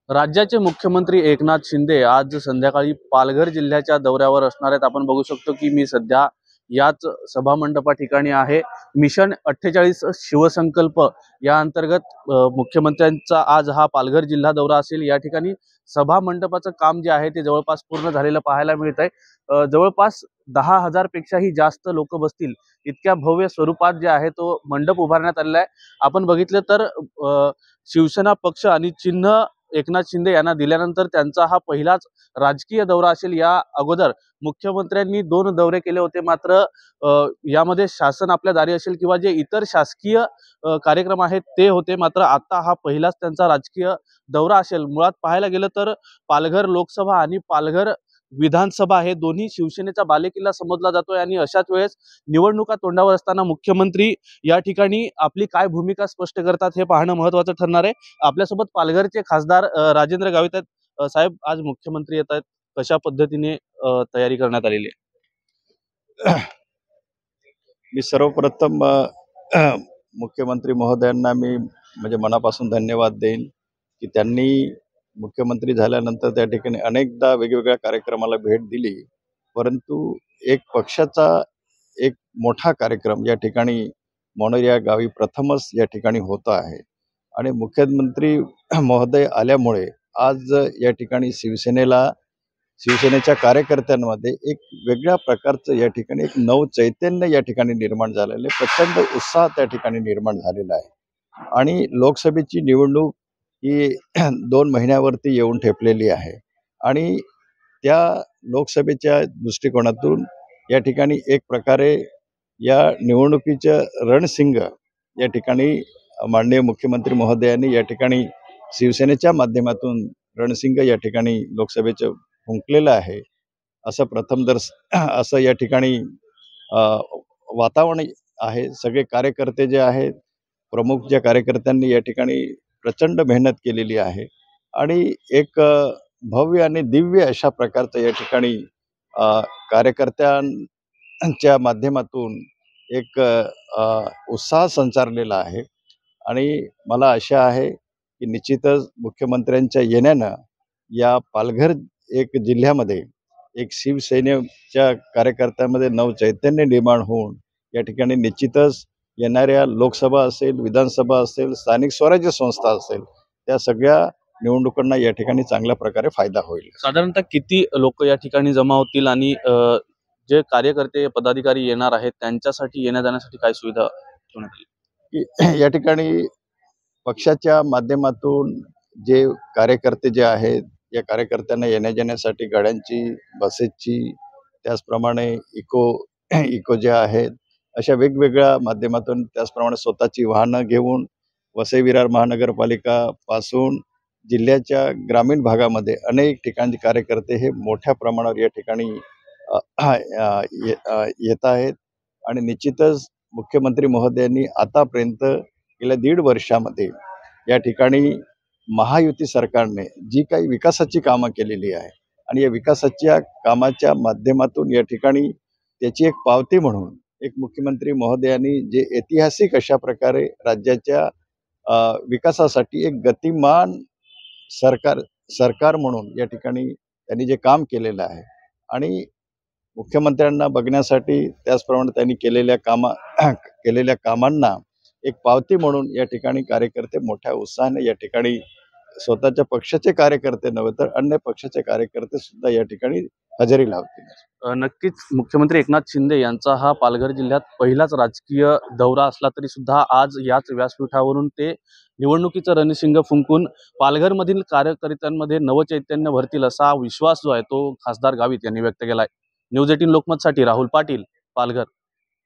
राज्याचे मुख्यमंत्री एकनाथ शिंदे आज संध्याकाळी पालघर जिल्ह्याच्या दौऱ्यावर असणार आहेत। आपण बघू शकतो की मी सध्या याच सभा मंडपा ठिकाणी आहे। मिशन 48 शिवसंकल्प या अंतर्गत मुख्यमंत्र्यांचा आज हा पालघर जिल्हा दौरा असेल। या ठिकाणी सभा मंडपाचं काम जे आहे ते जवळपास पूर्ण झालेलं पाहायला मिळत आहे। जवळपास 10,000 पेक्षाही जास्त लोक बसतील इतक्या भव्य स्वरूपात जे आहे तो मंडप उभारण्यात आलेला आहे। आपण बघितलं तर शिवसेना पक्ष आणि चिन्ह एकनाथ शिंदे यांना दिल्यानंतर त्यांचा हा पहिलाच राजकीय दौरा असेल। या अगोदर मुख्यमंत्र्यांनी 2 दौरे केले होते, मात्र यामध्ये शासन आपल्या दारी असेल किंवा जे इतर शासकीय कार्यक्रम आहेत ते होते, मात्र आता हा पहिलाच त्यांचा राजकीय दौरा असेल। मुळात पाहायला गेलं तर पालघर लोकसभा आणि पालघर विधानसभा हे दोन्ही शिवसेनेचा बालेकिल्ला समजला जातोय आणि अशाच वेळेस निवडणुका तोंडावर असताना मुख्यमंत्री या ठिकाणी आपली काय भूमिका स्पष्ट करतात हे पाहणं महत्त्वाचं ठरणार आहे। आपल्यासोबत पालघरचे खासदार राजेंद्र गावित आहेत। साहेब, आज मुख्यमंत्री येत आहेत, कशा पद्धतीने तयारी करण्यात आलेली आहे? मी सर्वप्रथम मुख्यमंत्री महोदयांना मी म्हणजे मनापासून धन्यवाद देईन की त्यांनी मुख्यमंत्री झाल्यानंतर त्या ठिकाणी अनेकदा वेगवेगळ्या कार्यक्रमाला भेट दिली, परंतु एक पक्षाचा एक मोठा कार्यक्रम या ठिकाणी मोनोर या गावी प्रथमच या ठिकाणी होत आहे आणि मुख्यमंत्री महोदय आल्यामुळे आज या ठिकाणी शिवसेनेच्या कार्यकर्त्यांमध्ये एक वेगळ्या प्रकारचं या ठिकाणी एक नवचैतन्य या ठिकाणी निर्माण झालेलं आहे। प्रचंड उत्साह त्या ठिकाणी निर्माण झालेला आहे आणि लोकसभेची निवडणूक ही 2 महिन्यावरती येऊन ठेपलेली आहे आणि त्या लोकसभेच्या दृष्टिकोनातून या ठिकाणी एक प्रकारे या निवडणुकीचं रणशिंग या ठिकाणी माननीय मुख्यमंत्री महोदयांनी या ठिकाणी शिवसेनेच्या माध्यमातून रणशिंग या ठिकाणी लोकसभेचं फुंकलेलं आहे। असं प्रथम दर असं या ठिकाणी वातावरण आहे। सगळे कार्यकर्ते जे आहेत, प्रमुख ज्या कार्यकर्त्यांनी या ठिकाणी प्रचंड मेहनत केलेली आहे आणि एक भव्य आणि दिव्य अशा प्रकारचं या ठिकाणी कार्यकर्त्यांच्या माध्यमातून एक उत्साह संचारलेला आहे आणि मला आशा आहे की निश्चितच मुख्यमंत्र्यांच्या येण्यानं या पालघर एक जिल्ह्यामध्ये एक शिवसेनेच्या कार्यकर्त्यांमध्ये नवचैतन्य निर्माण होऊन या ठिकाणी निश्चितच येणाऱ्या लोकसभा असेल, विधानसभा असेल, स्थानिक स्वराज्य संस्था असेल, त्या सगळ्या निवडणुकांना या ठिकाणी चांगल्या प्रकारे फायदा होईल। साधारणतः किती लोक या ठिकाणी जमा होतील आणि जे कार्यकर्ते पदाधिकारी येणार आहेत त्यांच्यासाठी येण्या जाण्यासाठी काय सुविधा ठेवण्यात आली? या ठिकाणी पक्षाच्या माध्यमातून जे कार्यकर्ते जे आहेत, या कार्यकर्त्यांना येण्या जाण्यासाठी गाड्यांची, बसेसची, त्याचप्रमाणे इको ज्या आहेत अशा वेगवेगळ्या माध्यमातून, त्याचप्रमाणे स्वतःची वाहनं घेऊन वसई विरार महानगरपालिका पासून जिल्ह्याच्या ग्रामीण भागामध्ये अनेक ठिकाणचे कार्यकर्ते हे मोठ्या प्रमाणावर या ठिकाणी येत आहेत आणि निश्चितच मुख्यमंत्री महोदयांनी आतापर्यंत गेल्या 1.5 वर्षामध्ये या ठिकाणी महायुती सरकारने जी काही विकासाची कामं केलेली आहे आणि या विकासाच्या कामाच्या माध्यमातून या ठिकाणी त्याची एक पावती म्हणून एक मुख्यमंत्री महोदयांनी जे ऐतिहासिक अशा प्रकारे राज्याच्या विकासासाठी एक गतिमान सरकार म्हणून या ठिकाणी त्यांनी जे काम केलेलं आहे आणि मुख्यमंत्र्यांना बघण्यासाठी त्याचप्रमाणे त्यांनी केलेल्या कामांना एक पावती म्हणून या ठिकाणी कार्यकर्ते मोठ्या उत्साहाने या ठिकाणी स्वतःच्या पक्षाचे कार्यकर्ते नव्हे तर अन्य पक्षाचे कार्यकर्ते सुद्धा या ठिकाणी हजेरी लावतील। नक्कीच मुख्यमंत्री एकनाथ शिंदे यांचा हा पालघर जिल्ह्यात पहिलाच राजकीय दौरा असला तरी सुद्धा आज याच व्यासपीठावरून ते निवडणुकीचं रणशिंग फुंकून पालघरमधील कार्यकर्त्यांमध्ये नवचैतन्य भरतील असा विश्वास जो आहे तो खासदार गावित यांनी व्यक्त केलाय। न्यूज 18 लोकमतसाठी राहुल पाटील, पालघर।